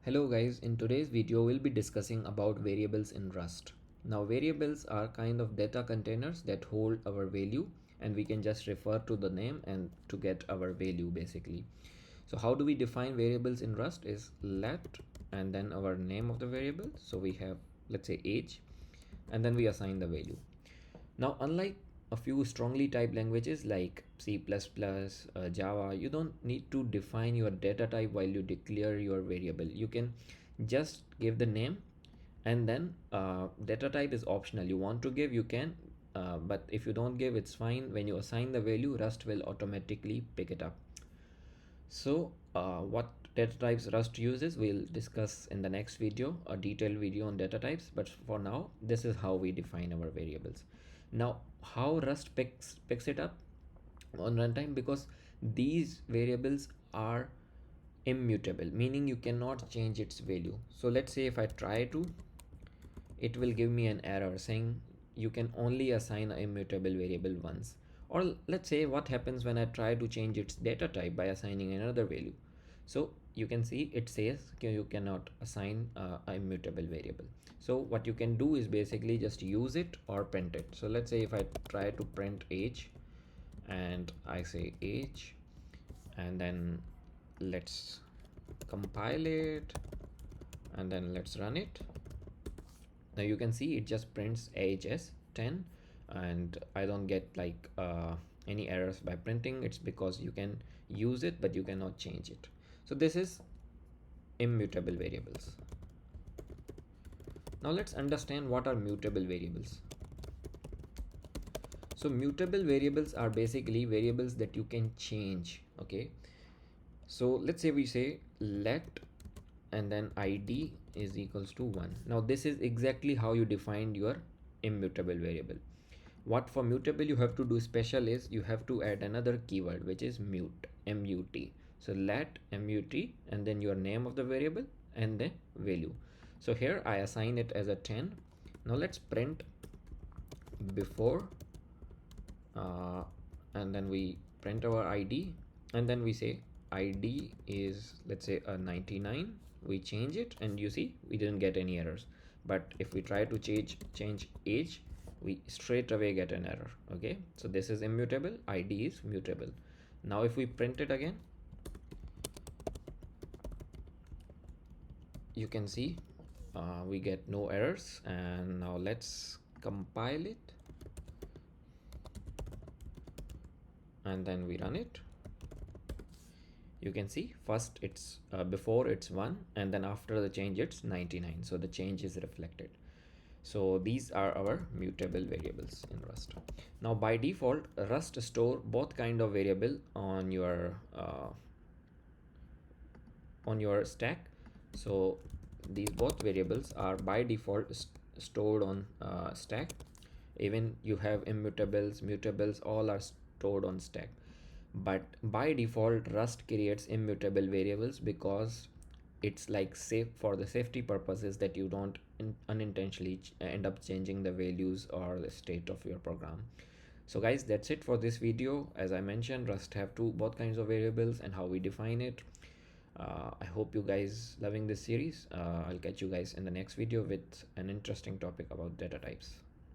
Hello guys, in today's video we'll be discussing about variables in Rust. Now variables are kind of data containers that hold our value, and we can just refer to the name and to get our value basically. So how do we define variables in Rust is let and then our name of the variable. So we have, let's say, age, and then we assign the value. Now, unlike a few strongly typed languages like C++, Java, you don't need to define your data type while you declare your variable. You can just give the name, and then data type is optional. You want to give, you can, but if you don't give, it's fine. When you assign the value, Rust will automatically pick it up. So what data types Rust uses, we'll discuss in the next video, a detailed video on data types. But for now, this is how we define our variables. Now, how Rust picks it up on runtime, because these variables are immutable, meaning you cannot change its value. So let's say if I try to, it will give me an error saying you can only assign an immutable variable once. Or let's say what happens when I try to change its data type by assigning another value. So you can see it says you cannot assign an immutable variable. So what you can do is basically just use it or print it. So let's say if I try to print age and I say age, and then let's compile it and then let's run it. Now you can see it just prints age as 10, and I don't get like any errors by printing. It's because you can use it but you cannot change it. So this is immutable variables. Now let's understand what are mutable variables. So mutable variables are basically variables that you can change. Okay, so let's say we say let and then id is equals to 1. Now this is exactly how you define your immutable variable. What for mutable you have to do special is you have to add another keyword, which is mut, M-U-T. So let mut and then your name of the variable and the value. So here I assign it as a 10. Now let's print before and then we print our id, and then we say id is, let's say, a 99. We change it and you see we didn't get any errors. But if we try to change age, we straight away get an error. Okay, so this is immutable, id is mutable. Now if we print it again, you can see we get no errors. And now let's compile it and then we run it. You can see first it's before it's 1, and then after the change it's 99. So the change is reflected. So these are our mutable variables in Rust. Now by default, Rust store both kind of variable on your stack. So these both variables are by default stored on stack. Even you have immutables, mutables, all are stored on stack. But by default, Rust creates immutable variables because it's like safe for the safety purposes, that you don't unintentionally end up changing the values or the state of your program. So guys, that's it for this video. As I mentioned, Rust have both kinds of variables and how we define it. I hope you guys loving this series. I'll catch you guys in the next video with an interesting topic about data types.